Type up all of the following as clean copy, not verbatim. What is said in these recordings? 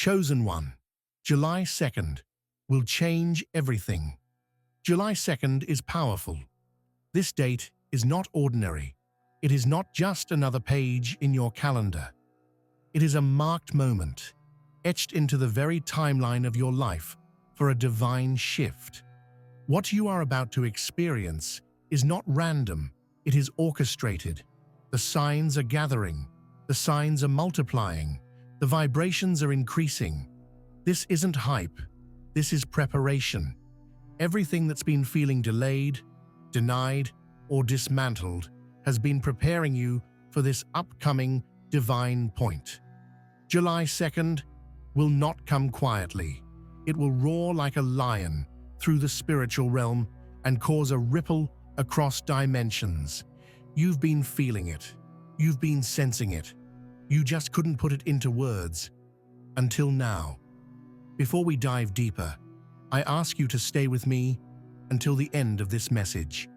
chosen one, July 2nd, will change everything. July 2nd is powerful. This date is not ordinary. It is not just another page in your calendar. It is a marked moment, etched into the very timeline of your life for a divine shift. What you are about to experience is not random, it is orchestrated. The signs are gathering, the signs are multiplying, the vibrations are increasing. This isn't hype, this is preparation. Everything that's been feeling delayed, denied, or dismantled has been preparing you for this upcoming divine point. July 2nd will not come quietly. It will roar like a lion through the spiritual realm and cause a ripple across dimensions. You've been feeling it. You've been sensing it. You just couldn't put it into words. Until now. Before we dive deeper, I ask you to stay with me until the end of this message.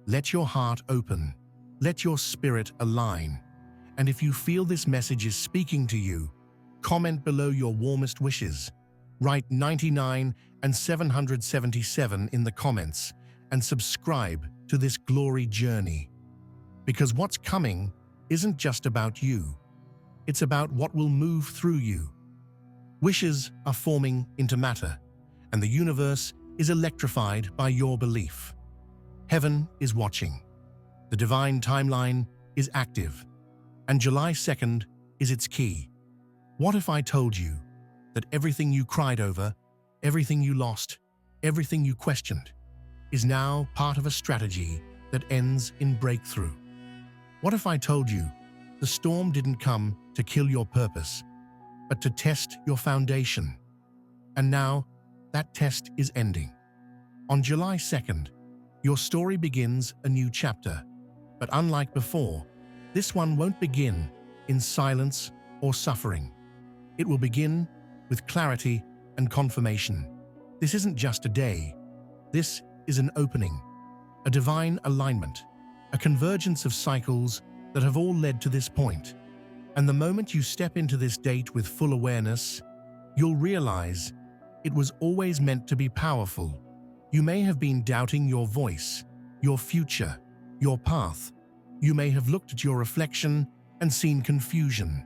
Let your heart open. Let your spirit align. And if you feel this message is speaking to you, comment below your warmest wishes. Write 99 and 777 in the comments and subscribe to this glory journey. Because what's coming isn't just about you. It's about what will move through you. Wishes are forming into matter, and the universe is electrified by your belief. Heaven is watching. The divine timeline is active, and July 2nd is its key. What if I told you that everything you cried over, everything you lost, everything you questioned, is now part of a strategy that ends in breakthrough? What if I told you the storm didn't come to kill your purpose, but to test your foundation? And now, that test is ending. On July 2nd, your story begins a new chapter. But unlike before, this one won't begin in silence or suffering. It will begin with clarity and confirmation. This isn't just a day. This is an opening, a divine alignment, a convergence of cycles that have all led to this point. And the moment you step into this date with full awareness, you'll realize it was always meant to be powerful. You may have been doubting your voice, your future, your path. You may have looked at your reflection and seen confusion.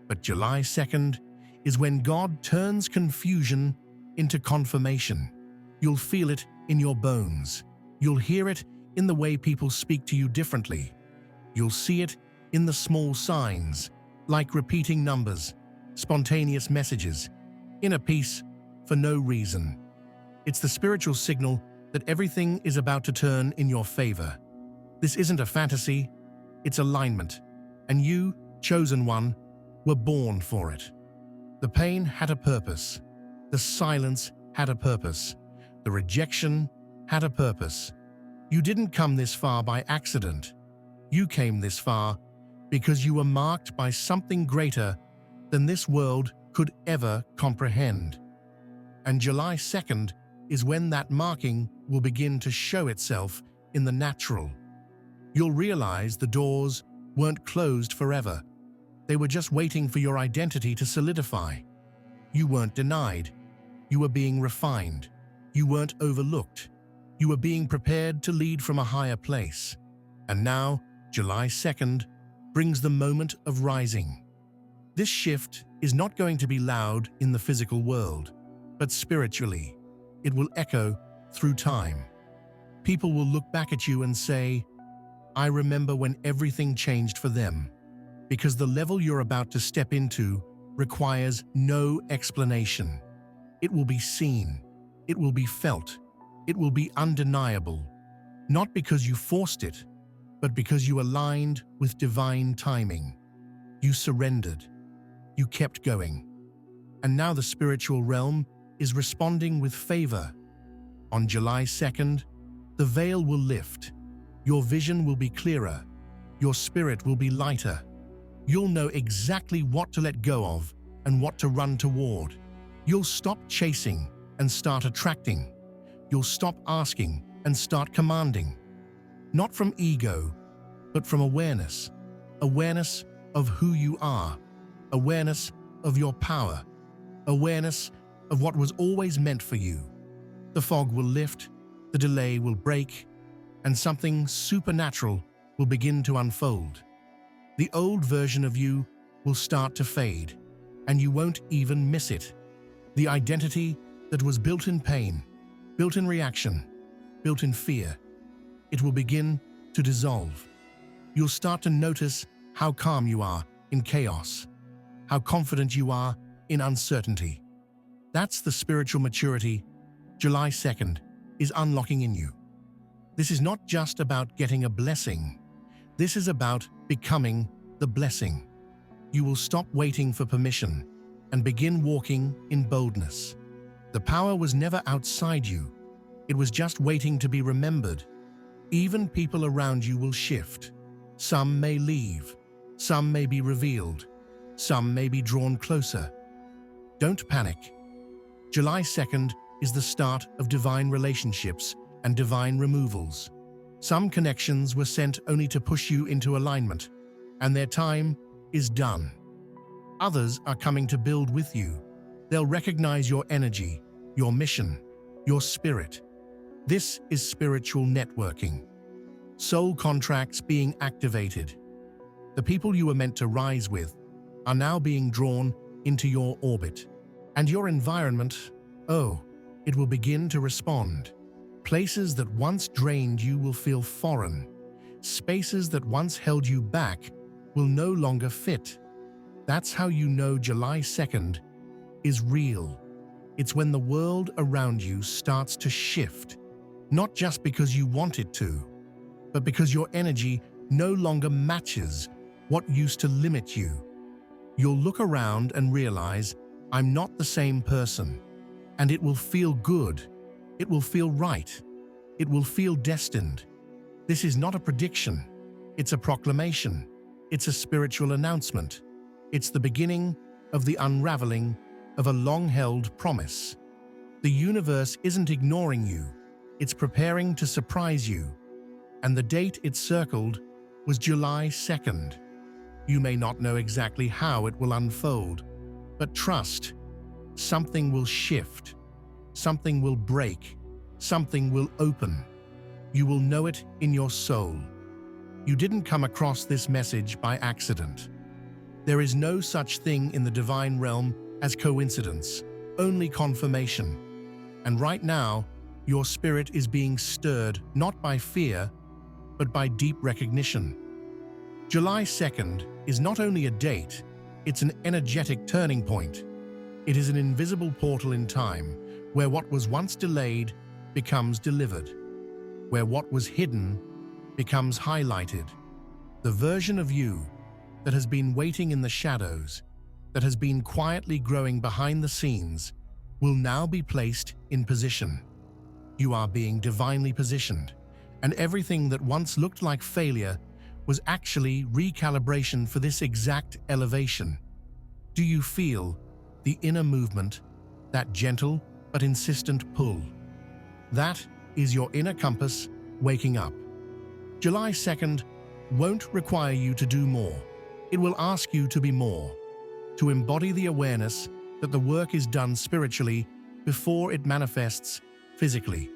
But July 2nd is when God turns confusion into confirmation. You'll feel it in your bones. You'll hear it in the way people speak to you differently. You'll see it in the small signs, like repeating numbers, spontaneous messages, inner peace for no reason. It's the spiritual signal that everything is about to turn in your favor. This isn't a fantasy, it's alignment, and you, chosen one, were born for it. The pain had a purpose. The silence had a purpose. The rejection had a purpose. You didn't come this far by accident. You came this far because you were marked by something greater than this world could ever comprehend. And July 2nd is when that marking will begin to show itself in the natural. You'll realize the doors weren't closed forever. They were just waiting for your identity to solidify. You weren't denied. You were being refined. You weren't overlooked. You were being prepared to lead from a higher place. And now, July 2nd brings the moment of rising. This shift is not going to be loud in the physical world, but spiritually. It will echo through time. People will look back at you and say, "I remember when everything changed for them," because the level you're about to step into requires no explanation. It will be seen. It will be felt. It will be undeniable. Not because you forced it, but because you aligned with divine timing. You surrendered. You kept going. And now the spiritual realm is responding with favor. On July 2nd, the veil will lift. Your vision will be clearer. Your spirit will be lighter. You'll know exactly what to let go of and what to run toward. You'll stop chasing and start attracting. You'll stop asking and start commanding. Not from ego, but from awareness. Awareness of who you are. Awareness of your power. awareness of what was always meant for you. The fog will lift, the delay will break, and something supernatural will begin to unfold. The old version of you will start to fade, and you won't even miss it. The identity that was built in pain, built in reaction, built in fear, it will begin to dissolve. You'll start to notice how calm you are in chaos, how confident you are in uncertainty. That's the spiritual maturity July 2nd is unlocking in you. This is not just about getting a blessing. This is about becoming the blessing. You will stop waiting for permission and begin walking in boldness. The power was never outside you. It was just waiting to be remembered. Even people around you will shift. Some may leave. Some may be revealed. Some may be drawn closer. Don't panic. July 2nd is the start of divine relationships and divine removals. Some connections were sent only to push you into alignment, and their time is done. Others are coming to build with you. They'll recognize your energy, your mission, your spirit. This is spiritual networking. Soul contracts being activated. The people you were meant to rise with are now being drawn into your orbit. And your environment, it will begin to respond. Places that once drained you will feel foreign. Spaces that once held you back will no longer fit. That's how you know July 2nd is real. It's when the world around you starts to shift, not just because you want it to, but because your energy no longer matches what used to limit you. You'll look around and realize, I'm not the same person. And it will feel good. It will feel right. It will feel destined. This is not a prediction. It's a proclamation. It's a spiritual announcement. It's the beginning of the unraveling of a long-held promise. The universe isn't ignoring you. It's preparing to surprise you. And the date it circled was July 2nd. You may not know exactly how it will unfold, but trust, something will shift, something will break, something will open. You will know it in your soul. You didn't come across this message by accident. There is no such thing in the divine realm as coincidence, only confirmation. And right now, your spirit is being stirred not by fear, but by deep recognition. July 2nd is not only a date, it's an energetic turning point. It is an invisible portal in time where what was once delayed becomes delivered, where what was hidden becomes highlighted. The version of you that has been waiting in the shadows, that has been quietly growing behind the scenes, will now be placed in position. You are being divinely positioned, and everything that once looked like failure was actually recalibration for this exact elevation. Do you feel the inner movement, that gentle but insistent pull? That is your inner compass waking up. July 2nd won't require you to do more. It will ask you to be more, to embody the awareness that the work is done spiritually before it manifests physically.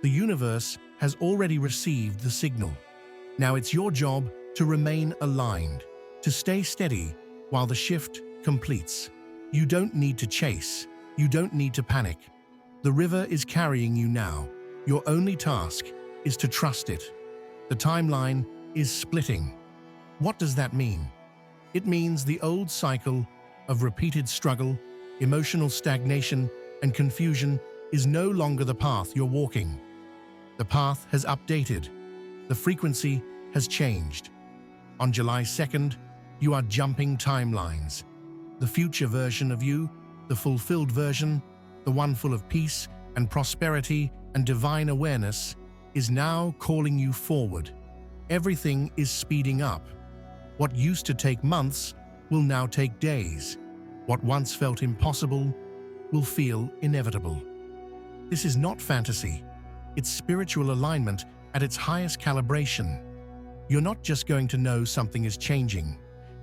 The universe has already received the signal. Now it's your job to remain aligned, to stay steady while the shift completes. You don't need to chase. You don't need to panic. The river is carrying you now. Your only task is to trust it. The timeline is splitting. What does that mean? It means the old cycle of repeated struggle, emotional stagnation, and confusion is no longer the path you're walking. The path has updated. The frequency has changed. On July 2nd, you are jumping timelines. The future version of you, the fulfilled version, the one full of peace and prosperity and divine awareness, is now calling you forward. Everything is speeding up. What used to take months will now take days. What once felt impossible will feel inevitable. This is not fantasy. It's spiritual alignment at its highest calibration. You're not just going to know something is changing.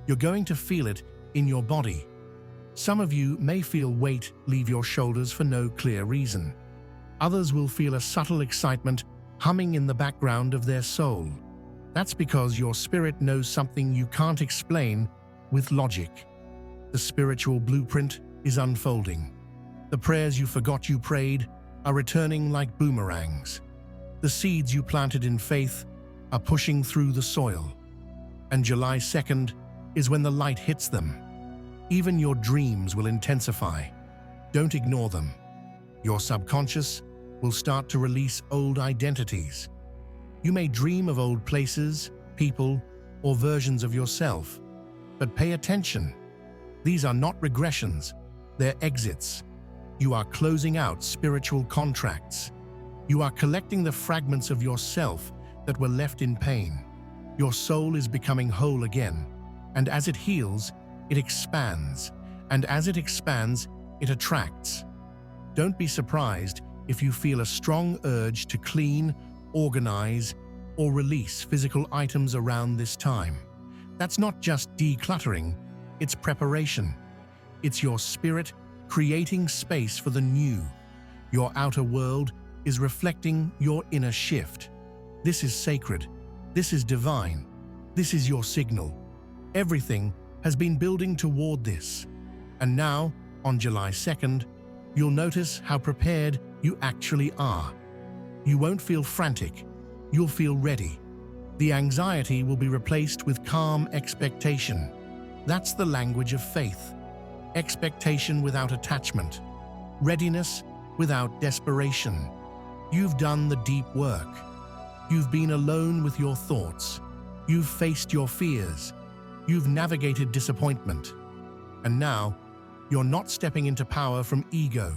You're going to feel it in your body. Some of you may feel weight leave your shoulders for no clear reason. Others will feel a subtle excitement humming in the background of their soul. That's because your spirit knows something you can't explain with logic. The spiritual blueprint is unfolding. The prayers you forgot you prayed are returning like boomerangs. The seeds you planted in faith are pushing through the soil. And July 2nd is when the light hits them. Even your dreams will intensify. Don't ignore them. Your subconscious will start to release old identities. You may dream of old places, people, or versions of yourself, but pay attention. These are not regressions, they're exits. You are closing out spiritual contracts. You are collecting the fragments of yourself that were left in pain. Your soul is becoming whole again, and as it heals, it expands, and as it expands, it attracts. Don't be surprised if you feel a strong urge to clean, organize, or release physical items around this time. That's not just decluttering, it's preparation. It's your spirit creating space for the new. Your outer world is reflecting your inner shift. This is sacred. This is divine. This is your signal. Everything has been building toward this. And now, on July 2nd, you'll notice how prepared you actually are. You won't feel frantic. You'll feel ready. The anxiety will be replaced with calm expectation. That's the language of faith. Expectation without attachment. Readiness without desperation. You've done the deep work. You've been alone with your thoughts. You've faced your fears. You've navigated disappointment. And now, you're not stepping into power from ego.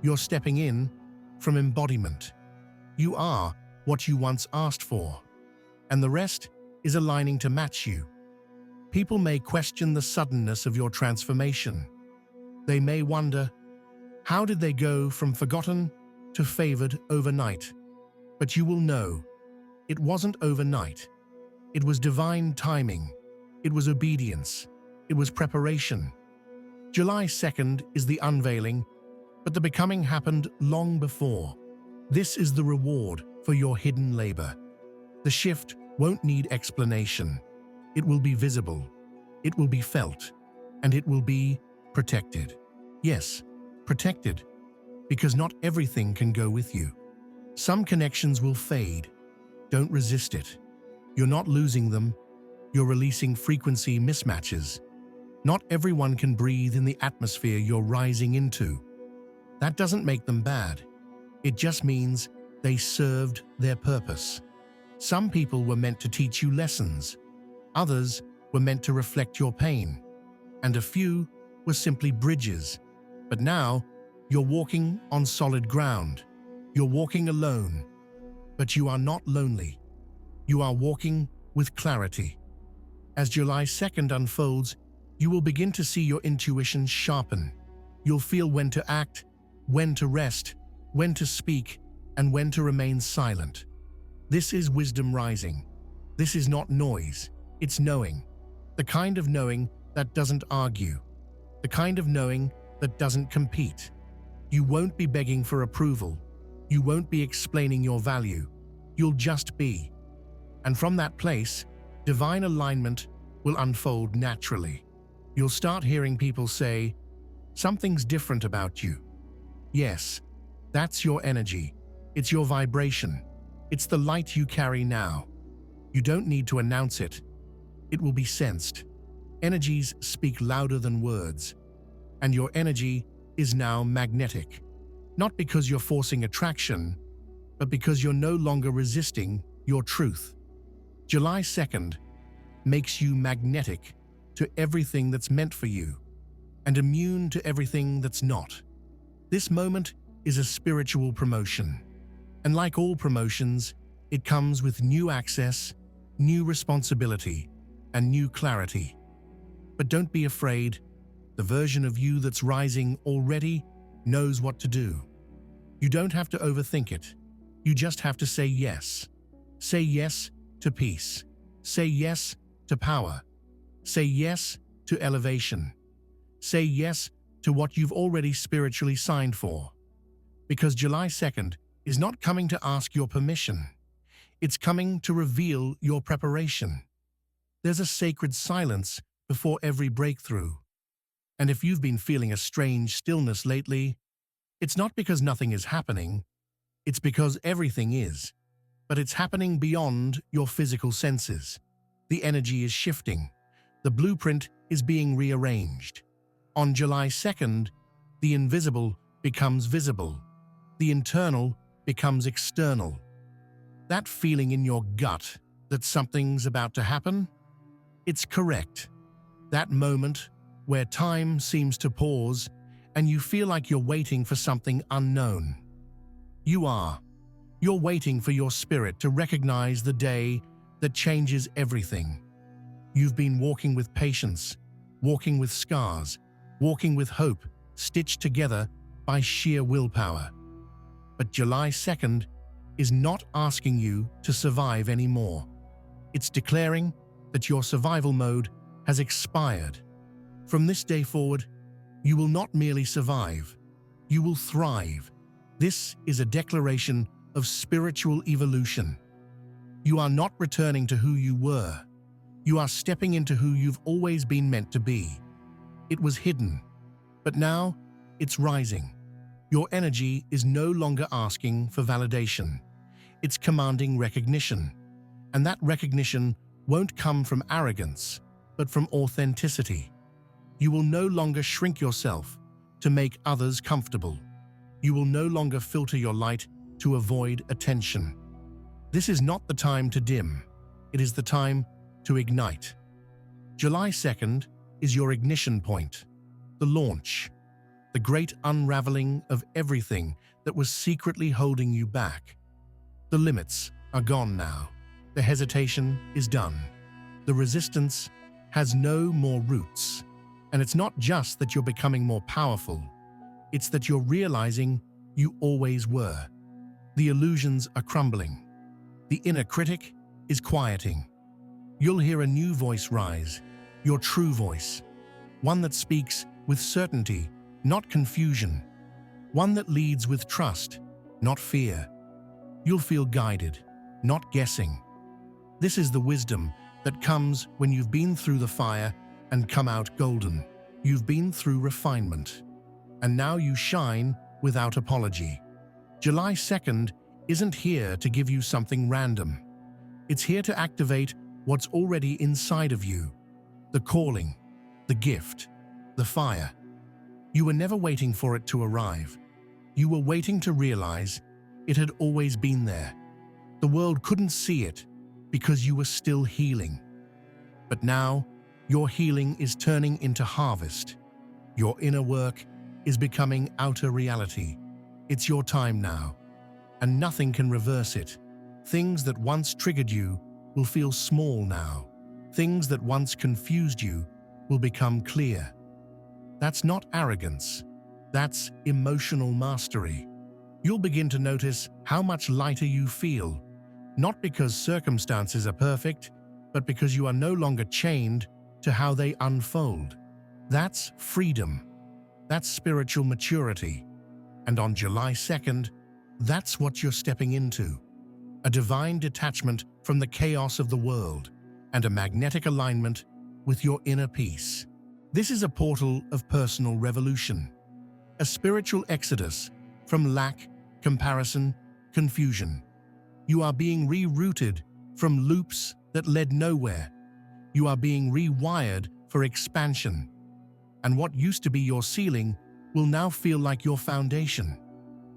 You're stepping in from embodiment. You are what you once asked for, and the rest is aligning to match you. People may question the suddenness of your transformation. They may wonder, how did they go from forgotten to favored overnight? But you will know, it wasn't overnight. It was divine timing. It was obedience. It was preparation. July 2nd is the unveiling, but the becoming happened long before. This is the reward for your hidden labor. The shift won't need explanation. It will be visible. It will be felt. And it will be protected. Yes, protected. Because not everything can go with you. Some connections will fade. Don't resist it. You're not losing them. You're releasing frequency mismatches. Not everyone can breathe in the atmosphere you're rising into. That doesn't make them bad. It just means they served their purpose. Some people were meant to teach you lessons. Others were meant to reflect your pain. And a few were simply bridges. But now, you're walking on solid ground. You're walking alone. But you are not lonely. You are walking with clarity. As July 2nd unfolds, you will begin to see your intuition sharpen. You'll feel when to act, when to rest, when to speak, and when to remain silent. This is wisdom rising. This is not noise, it's knowing. The kind of knowing that doesn't argue. The kind of knowing that doesn't compete. You won't be begging for approval. You won't be explaining your value. You'll just be. And from that place, divine alignment will unfold naturally. You'll start hearing people say, "Something's different about you." Yes, that's your energy. It's your vibration. It's the light you carry now. You don't need to announce it. It will be sensed. Energies speak louder than words. And your energy is now magnetic. Not because you're forcing attraction, but because you're no longer resisting your truth. July 2nd makes you magnetic to everything that's meant for you and immune to everything that's not. This moment is a spiritual promotion. And like all promotions, it comes with new access, new responsibility, and new clarity. But don't be afraid. The version of you that's rising already knows what to do. You don't have to overthink it. You just have to say yes. Say yes to peace. Say yes to power. Say yes to elevation. Say yes to what you've already spiritually signed for. Because July 2nd is not coming to ask your permission. It's coming to reveal your preparation. There's a sacred silence before every breakthrough. And if you've been feeling a strange stillness lately, it's not because nothing is happening, it's because everything is. But it's happening beyond your physical senses. The energy is shifting. The blueprint is being rearranged. On July 2nd, the invisible becomes visible. The internal becomes external. That feeling in your gut that something's about to happen? It's correct. That moment where time seems to pause and you feel like you're waiting for something unknown. You're waiting for your spirit to recognize the day that changes everything. You've been walking with patience, walking with scars, walking with hope, stitched together by sheer willpower. But July 2nd is not asking you to survive anymore. It's declaring that your survival mode has expired. From this day forward, you will not merely survive, you will thrive. This is a declaration of spiritual evolution. You are not returning to who you were. You are stepping into who you've always been meant to be. It was hidden, but now it's rising. Your energy is no longer asking for validation. It's commanding recognition. And that recognition won't come from arrogance, but from authenticity. You will no longer shrink yourself to make others comfortable. You will no longer filter your light to avoid attention. This is not the time to dim. It is the time to ignite. July 2nd is your ignition point, the launch, the great unraveling of everything that was secretly holding you back. The limits are gone now. The hesitation is done. The resistance has no more roots. And it's not just that you're becoming more powerful, it's that you're realizing you always were. The illusions are crumbling. The inner critic is quieting. You'll hear a new voice rise, your true voice, one that speaks with certainty, not confusion, one that leads with trust, not fear. You'll feel guided, not guessing. This is the wisdom that comes when you've been through the fire and come out golden. You've been through refinement, and now you shine without apology. July 2nd isn't here to give you something random. It's here to activate what's already inside of you. The calling, the gift, the fire. You were never waiting for it to arrive. You were waiting to realize it had always been there. The world couldn't see it because you were still healing. But now, your healing is turning into harvest. Your inner work is becoming outer reality. It's your time now, and nothing can reverse it. Things that once triggered you will feel small now. Things that once confused you will become clear. That's not arrogance. That's emotional mastery. You'll begin to notice how much lighter you feel, not because circumstances are perfect, but because you are no longer chained to how they unfold. That's freedom. That's spiritual maturity. And on July 2nd, that's what you're stepping into. A divine detachment from the chaos of the world and a magnetic alignment with your inner peace. This is a portal of personal revolution, a spiritual exodus from lack, comparison, confusion. You are being rerouted from loops that led nowhere. You are being rewired for expansion. And what used to be your ceiling will now feel like your foundation.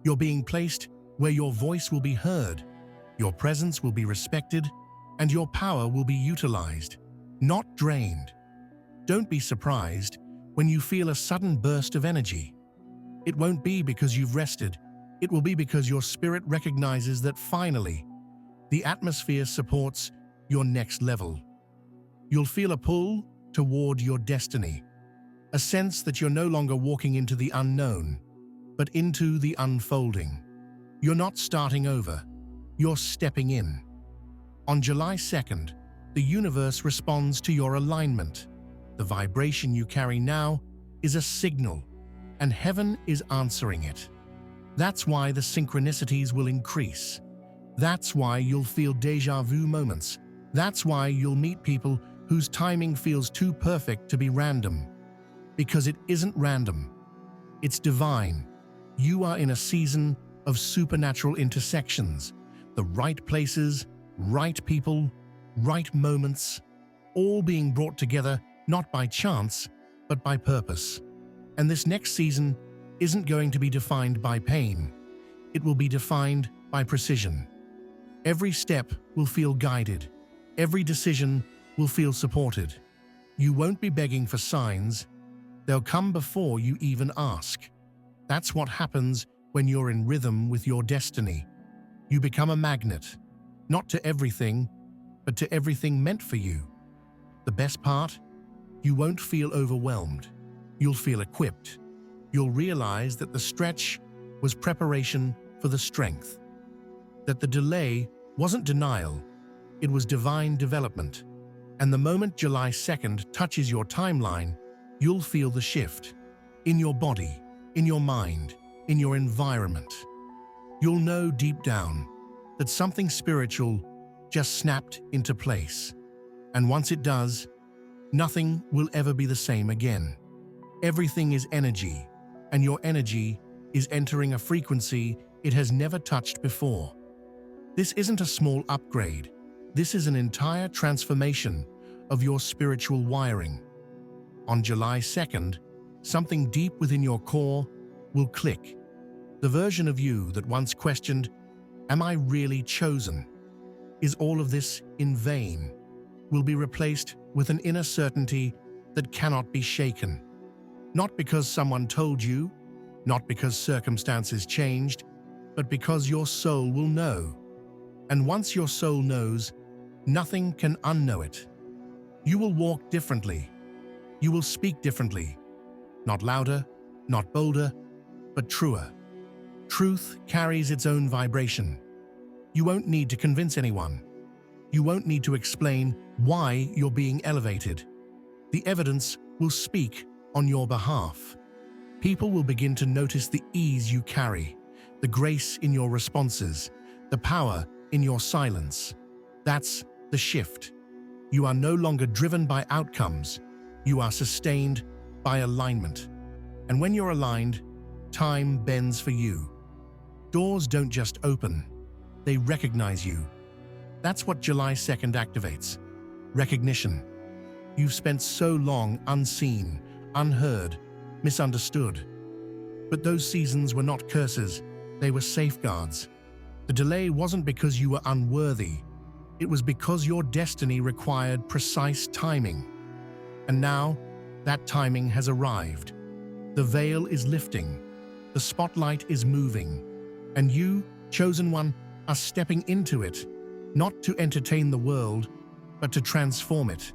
You're being placed where your voice will be heard, your presence will be respected, and your power will be utilized, not drained. Don't be surprised when you feel a sudden burst of energy. It won't be because you've rested. It will be because your spirit recognizes that finally, the atmosphere supports your next level. You'll feel a pull toward your destiny, a sense that you're no longer walking into the unknown, but into the unfolding. You're not starting over, you're stepping in. On July 2nd, the universe responds to your alignment. The vibration you carry now is a signal, and heaven is answering it. That's why the synchronicities will increase. That's why you'll feel déjà vu moments. That's why you'll meet people whose timing feels too perfect to be random. Because it isn't random. It's divine. You are in a season of supernatural intersections. The right places, right people, right moments, all being brought together not by chance, but by purpose. And this next season isn't going to be defined by pain. It will be defined by precision. Every step will feel guided. Every decision will feel supported. You won't be begging for signs. They'll come before you even ask. That's what happens when you're in rhythm with your destiny. You become a magnet, not to everything, but to everything meant for you. The best part? You won't feel overwhelmed. You'll feel equipped. You'll realize that the stretch was preparation for the strength. That the delay wasn't denial, it was divine development. And the moment July 2nd touches your timeline, you'll feel the shift. In your body, in your mind, in your environment. You'll know deep down that something spiritual just snapped into place. And once it does, nothing will ever be the same again. Everything is energy, and your energy is entering a frequency it has never touched before. This isn't a small upgrade. This is an entire transformation of your spiritual wiring. On July 2nd, something deep within your core will click. The version of you that once questioned, "Am I really chosen? Is all of this in vain?" will be replaced with an inner certainty that cannot be shaken. Not because someone told you, not because circumstances changed, but because your soul will know. And once your soul knows, nothing can unknow it. You will walk differently. You will speak differently. Not louder, not bolder, but truer. Truth carries its own vibration. You won't need to convince anyone. You won't need to explain why you're being elevated. The evidence will speak on your behalf. People will begin to notice the ease you carry, the grace in your responses, the power in your silence. That's the shift. You are no longer driven by outcomes. You are sustained by alignment. And when you're aligned, time bends for you. Doors don't just open, they recognize you. That's what July 2nd activates. Recognition. You've spent so long unseen, unheard, misunderstood. But those seasons were not curses, they were safeguards. The delay wasn't because you were unworthy, it was because your destiny required precise timing. And now, that timing has arrived. The veil is lifting, the spotlight is moving, and you, chosen one, are stepping into it, not to entertain the world, but to transform it.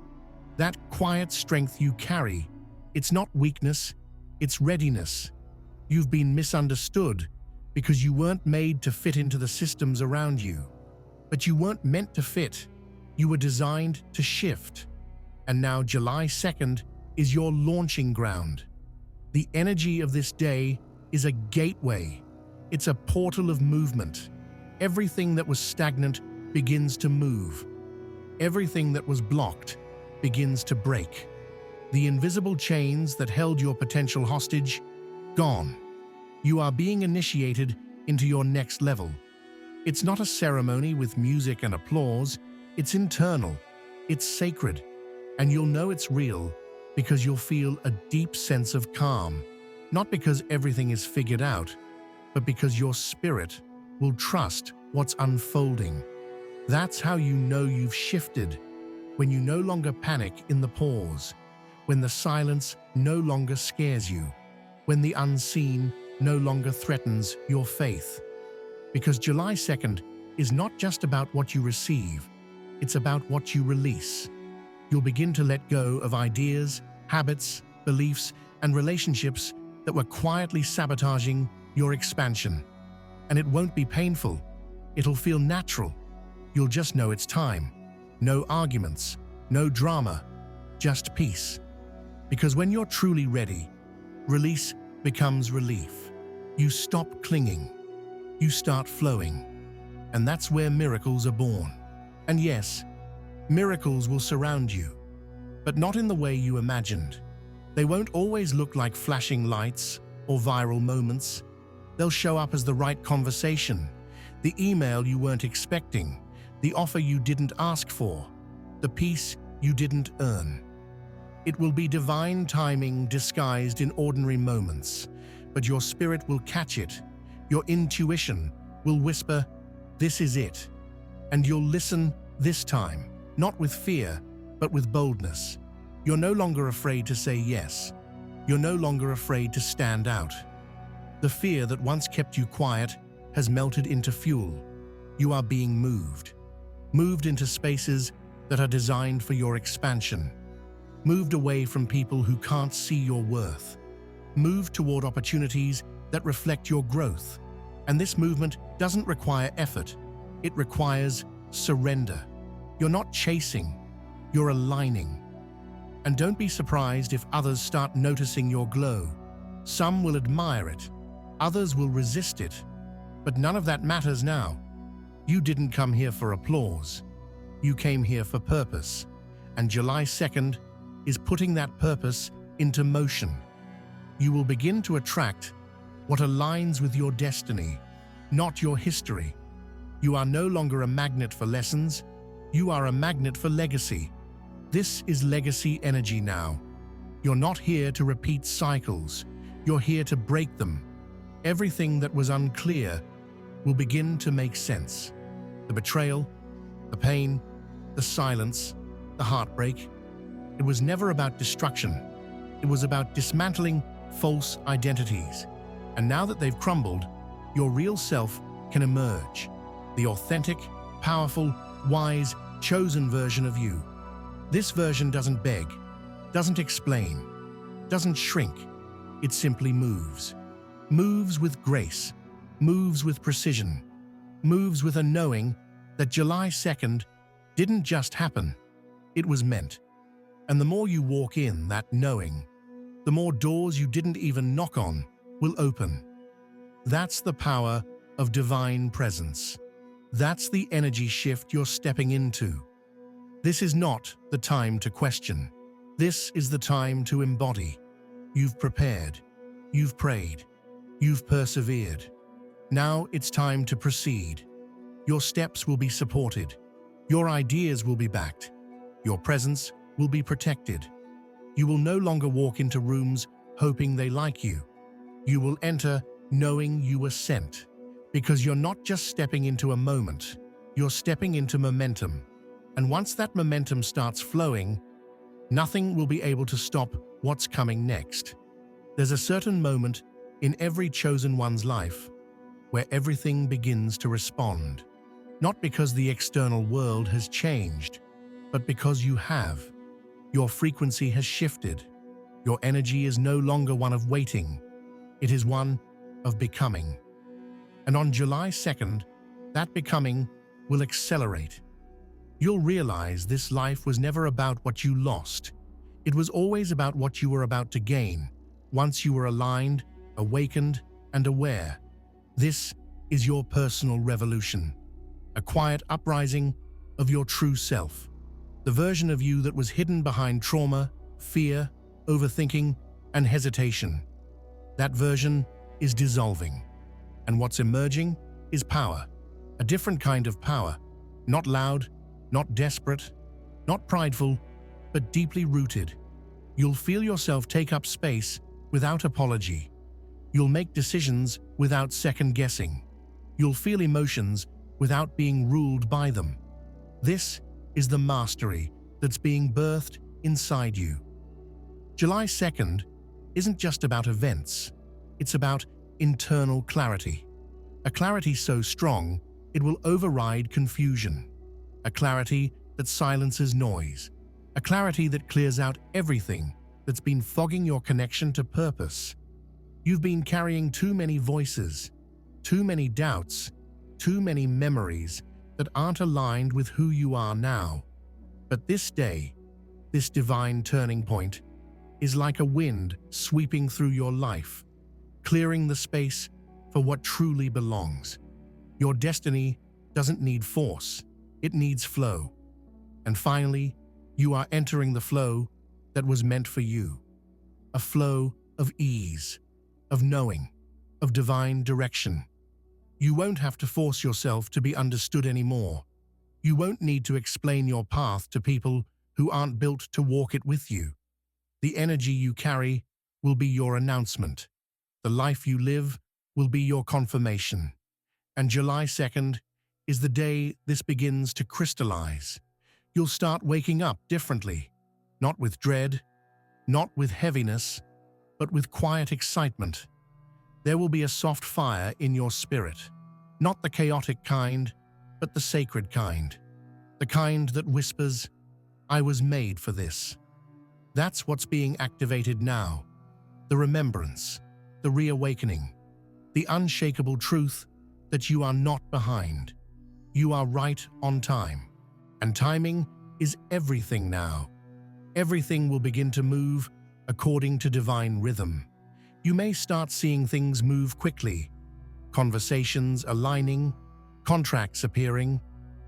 That quiet strength you carry, it's not weakness, it's readiness. You've been misunderstood because you weren't made to fit into the systems around you. But you weren't meant to fit. You were designed to shift. And now July 2nd is your launching ground. The energy of this day is a gateway. It's a portal of movement. Everything that was stagnant begins to move. Everything that was blocked begins to break. The invisible chains that held your potential hostage, gone. You are being initiated into your next level. It's not a ceremony with music and applause. It's internal. It's sacred. And you'll know it's real because you'll feel a deep sense of calm. Not because everything is figured out, but because your spirit will trust what's unfolding. That's how you know you've shifted, when you no longer panic in the pause, when the silence no longer scares you, when the unseen no longer threatens your faith. Because July 2nd is not just about what you receive, it's about what you release. You'll begin to let go of ideas, habits, beliefs, and relationships that were quietly sabotaging your expansion. And it won't be painful. It'll feel natural. You'll just know it's time. No arguments, no drama, just peace. Because when you're truly ready, Release becomes relief. You stop clinging. You start flowing. And that's where miracles are born. And yes, miracles will surround you, but not in the way you imagined. They won't always look like flashing lights or viral moments. They'll show up as the right conversation, the email you weren't expecting, the offer you didn't ask for, the peace you didn't earn. It will be divine timing disguised in ordinary moments, but your spirit will catch it. Your intuition will whisper, "This is it." And you'll listen this time, not with fear, but with boldness. You're no longer afraid to say yes. You're no longer afraid to stand out. The fear that once kept you quiet has melted into fuel. You are being moved into spaces that are designed for your expansion. Moved away from people who can't see your worth. Moved toward opportunities that reflect your growth. And this movement doesn't require effort. It requires surrender. You're not chasing, you're aligning. And don't be surprised if others start noticing your glow. Some will admire it, others will resist it. But none of that matters now. You didn't come here for applause. You came here for purpose. And July 2nd is putting that purpose into motion. You will begin to attract what aligns with your destiny, not your history. You are no longer a magnet for lessons. You are a magnet for legacy. This is legacy energy now. You're not here to repeat cycles. You're here to break them. Everything that was unclear will begin to make sense. The betrayal, the pain, the silence, the heartbreak. It was never about destruction. It was about dismantling false identities. And now that they've crumbled, your real self can emerge. The authentic, powerful, wise, chosen version of you. This version doesn't beg, doesn't explain, doesn't shrink. It simply moves. Moves with grace, moves with precision, moves with a knowing that July 2nd didn't just happen, it was meant. And the more you walk in that knowing, the more doors you didn't even knock on will open. That's the power of divine presence. That's the energy shift you're stepping into. This is not the time to question. This is the time to embody. You've prepared. You've prayed. You've persevered. Now it's time to proceed. Your steps will be supported. Your ideas will be backed. Your presence will be protected. You will no longer walk into rooms hoping they like you. You will enter knowing you were sent. Because you're not just stepping into a moment, you're stepping into momentum. And once that momentum starts flowing, nothing will be able to stop what's coming next. There's a certain moment in every chosen one's life where everything begins to respond. Not because the external world has changed, but because you have. Your frequency has shifted. Your energy is no longer one of waiting. It is one of becoming. And on July 2nd, that becoming will accelerate. You'll realize this life was never about what you lost. It was always about what you were about to gain, once you were aligned, awakened, and aware. This is your personal revolution, a quiet uprising of your true self, the version of you that was hidden behind trauma, fear, overthinking, and hesitation. That version is dissolving. And what's emerging is power, a different kind of power, not loud, not desperate, not prideful, but deeply rooted. You'll feel yourself take up space without apology. You'll make decisions without second guessing. You'll feel emotions without being ruled by them. This is the mastery that's being birthed inside you. July 2nd isn't just about events. It's about internal clarity. A clarity so strong, it will override confusion. A clarity that silences noise. A clarity that clears out everything that's been fogging your connection to purpose. You've been carrying too many voices, too many doubts, too many memories that aren't aligned with who you are now. But this day, this divine turning point, is like a wind sweeping through your life, clearing the space for what truly belongs. Your destiny doesn't need force, it needs flow. And finally, you are entering the flow that was meant for you. A flow of ease, of knowing, of divine direction. You won't have to force yourself to be understood anymore. You won't need to explain your path to people who aren't built to walk it with you. The energy you carry will be your announcement. The life you live will be your confirmation. And July 2nd is the day this begins to crystallize. You'll start waking up differently, not with dread, not with heaviness, but with quiet excitement. There will be a soft fire in your spirit, not the chaotic kind, but the sacred kind. The kind that whispers, "I was made for this." That's what's being activated now. The remembrance, the reawakening, the unshakable truth that you are not behind. You are right on time. And timing is everything now. Everything will begin to move according to divine rhythm. You may start seeing things move quickly, conversations aligning, contracts appearing,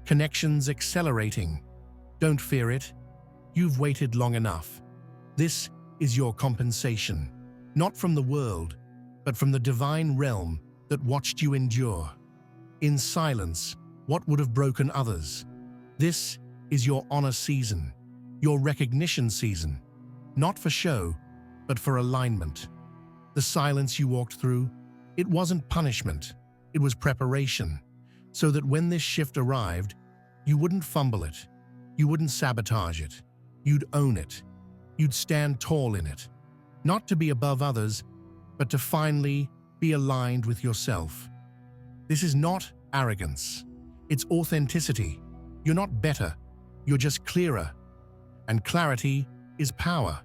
connections accelerating. Don't fear it. You've waited long enough. This is your compensation, not from the world, but from the divine realm that watched you endure. In silence, what would have broken others? This is your honor season, your recognition season, not for show, but for alignment. The silence you walked through, it wasn't punishment, it was preparation, so that when this shift arrived, you wouldn't fumble it, you wouldn't sabotage it, you'd own it, you'd stand tall in it, not to be above others, but to finally be aligned with yourself. This is not arrogance, it's authenticity. You're not better, you're just clearer. And clarity is power.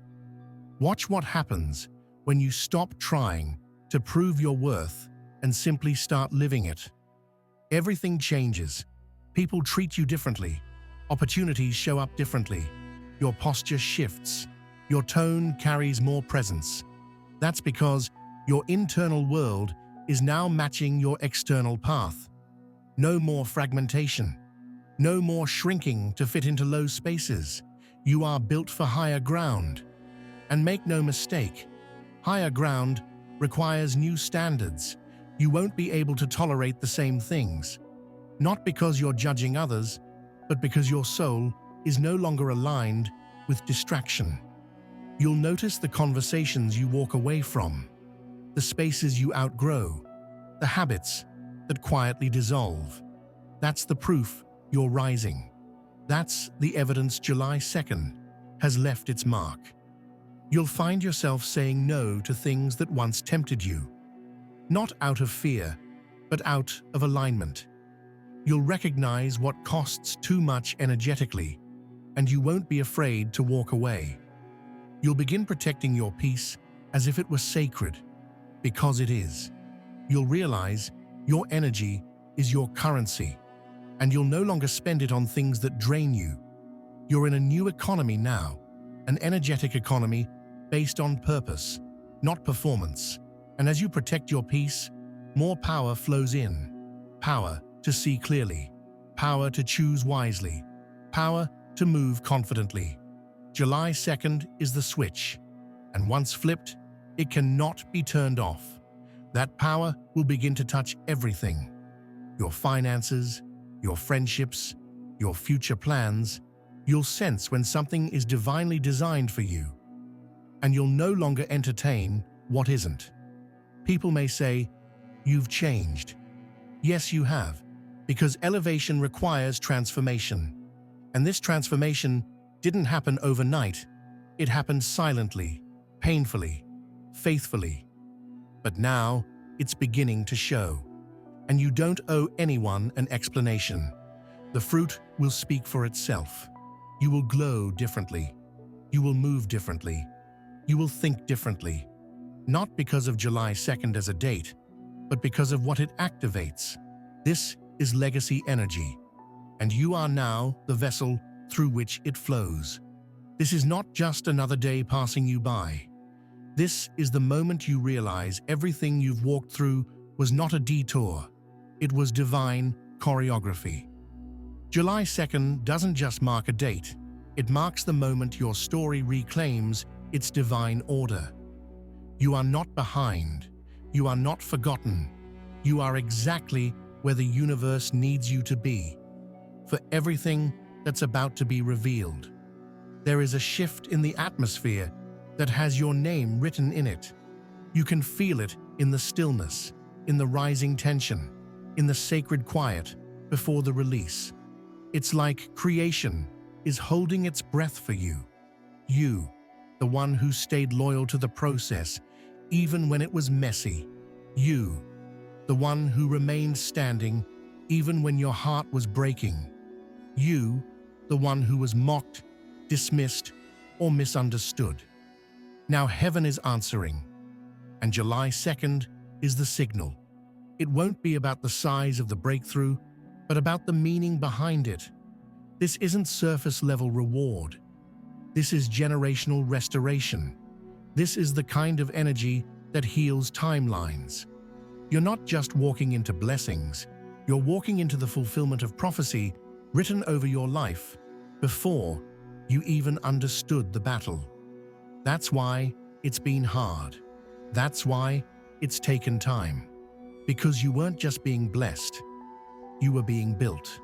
Watch what happens when you stop trying to prove your worth and simply start living it. Everything changes. People treat you differently. Opportunities show up differently. Your posture shifts. Your tone carries more presence. That's because your internal world is now matching your external path. No more fragmentation. No more shrinking to fit into low spaces. You are built for higher ground. And make no mistake, higher ground requires new standards. You won't be able to tolerate the same things. Not because you're judging others, but because your soul is no longer aligned with distraction. You'll notice the conversations you walk away from, the spaces you outgrow, the habits that quietly dissolve. That's the proof you're rising. That's the evidence July 2nd has left its mark. You'll find yourself saying no to things that once tempted you, not out of fear, but out of alignment. You'll recognize what costs too much energetically, and you won't be afraid to walk away. You'll begin protecting your peace as if it were sacred, because it is. You'll realize your energy is your currency, and you'll no longer spend it on things that drain you. You're in a new economy now, an energetic economy based on purpose, not performance. And as you protect your peace, more power flows in. Power to see clearly, power to choose wisely, power to move confidently. July 2nd is the switch, and once flipped, it cannot be turned off. That power will begin to touch everything. Your finances, your friendships, your future plans. You'll sense when something is divinely designed for you, and you'll no longer entertain what isn't. People may say, "You've changed." Yes, you have, because elevation requires transformation. And this transformation didn't happen overnight. It happened silently, painfully, faithfully. But now it's beginning to show. And you don't owe anyone an explanation. The fruit will speak for itself. You will glow differently. You will move differently. You will think differently. Not because of July 2nd as a date, but because of what it activates. This is legacy energy, and you are now the vessel through which it flows. This is not just another day passing you by. This is the moment you realize everything you've walked through was not a detour. It was divine choreography. July 2nd doesn't just mark a date. It marks the moment your story reclaims its divine order. You are not behind. You are not forgotten. You are exactly where the universe needs you to be. For everything that's about to be revealed, there is a shift in the atmosphere that has your name written in it. You can feel it in the stillness, in the rising tension, in the sacred quiet before the release. It's like creation is holding its breath for you. You, the one who stayed loyal to the process, even when it was messy. You, the one who remained standing, even when your heart was breaking. You, the one who was mocked, dismissed, or misunderstood. Now heaven is answering, and July 2nd is the signal. It won't be about the size of the breakthrough, but about the meaning behind it. This isn't surface-level reward. This is generational restoration. This is the kind of energy that heals timelines. You're not just walking into blessings, you're walking into the fulfillment of prophecy written over your life before you even understood the battle. That's why it's been hard. That's why it's taken time. Because you weren't just being blessed, you were being built.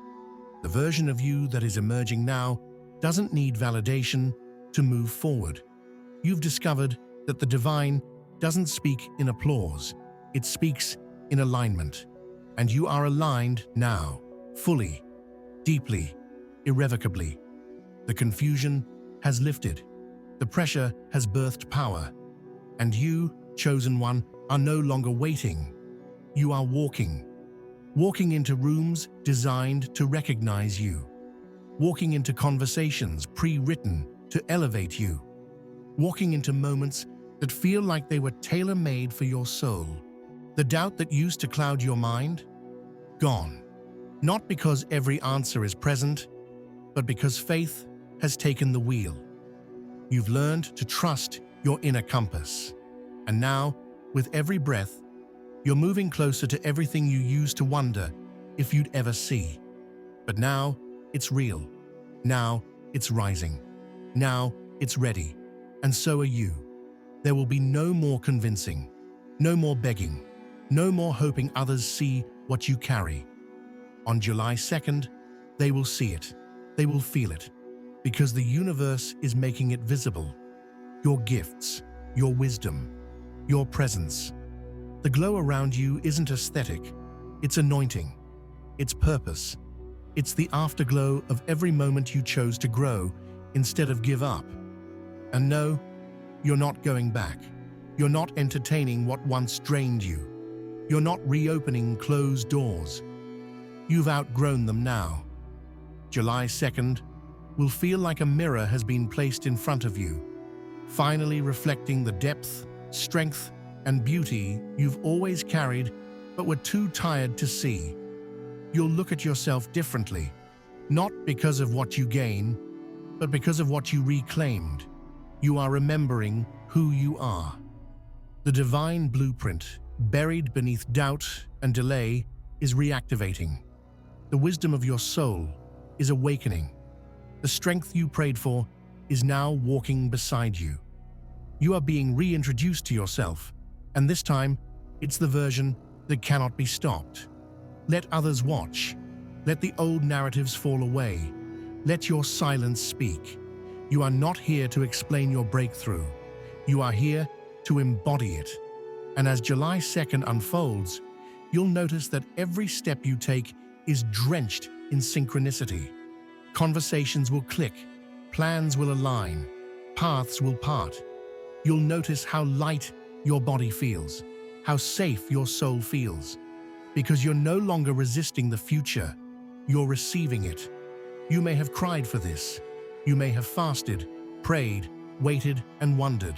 The version of you that is emerging now doesn't need validation to move forward. You've discovered that the divine doesn't speak in applause, it speaks in alignment. And you are aligned now, fully, deeply, irrevocably. The confusion has lifted. The pressure has birthed power. And you, chosen one, are no longer waiting. You are walking into rooms designed to recognize you. Walking into conversations pre-written to elevate you. Walking into moments that feel like they were tailor-made for your soul. The doubt that used to cloud your mind? Gone. Not because every answer is present, but because faith has taken the wheel. You've learned to trust your inner compass. And now, with every breath, you're moving closer to everything you used to wonder if you'd ever see. But now, it's real. Now, it's rising. Now, it's ready. And so are you. There will be no more convincing, no more begging, no more hoping others see what you carry. On July 2nd, they will see it. They will feel it. Because the universe is making it visible. Your gifts, your wisdom, your presence. The glow around you isn't aesthetic. It's anointing. It's purpose. It's the afterglow of every moment you chose to grow instead of give up. And no, you're not going back. You're not entertaining what once drained you. You're not reopening closed doors. You've outgrown them now. July 2nd will feel like a mirror has been placed in front of you, finally reflecting the depth, strength, and beauty you've always carried but were too tired to see. You'll look at yourself differently, not because of what you gain, but because of what you reclaimed. You are remembering who you are. The divine blueprint, buried beneath doubt and delay, is reactivating. The wisdom of your soul is awakening. The strength you prayed for is now walking beside you. You are being reintroduced to yourself, and this time, it's the version that cannot be stopped. Let others watch. Let the old narratives fall away. Let your silence speak. You are not here to explain your breakthrough. You are here to embody it. And as July 2nd unfolds, you'll notice that every step you take is drenched in synchronicity. Conversations will click, plans will align, paths will part. You'll notice how light your body feels, how safe your soul feels. Because you're no longer resisting the future, you're receiving it. You may have cried for this. You may have fasted, prayed, waited, and wondered.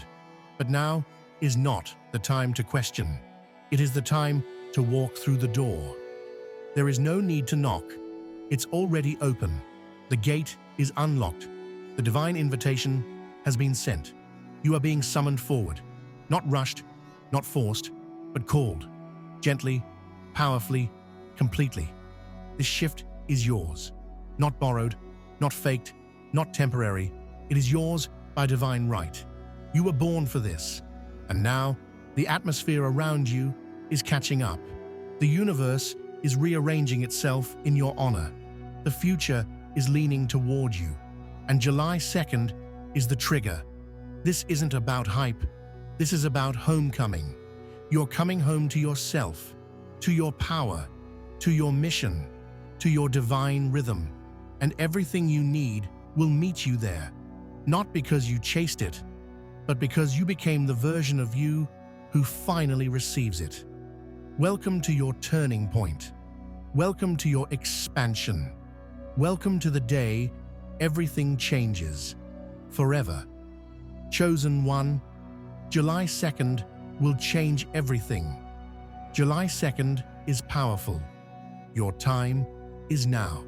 But now is not the time to question. It is the time to walk through the door. There is no need to knock. It's already open. The gate is unlocked. The divine invitation has been sent. You are being summoned forward, not rushed, not forced, but called, gently, powerfully, completely. This shift is yours, not borrowed, not faked, not temporary. It is yours by divine right. You were born for this, and now the atmosphere around you is catching up. The universe is rearranging itself in your honor. The future is leaning toward you, and July 2nd is the trigger. This isn't about hype. This is about homecoming. You're coming home to yourself, to your power, to your mission, to your divine rhythm, and everything you need will meet you there. Not because you chased it, but because you became the version of you who finally receives it. Welcome to your turning point. Welcome to your expansion. Welcome to the day everything changes. Forever. Chosen one, July 2nd will change everything. July 2nd is powerful. Your time is now.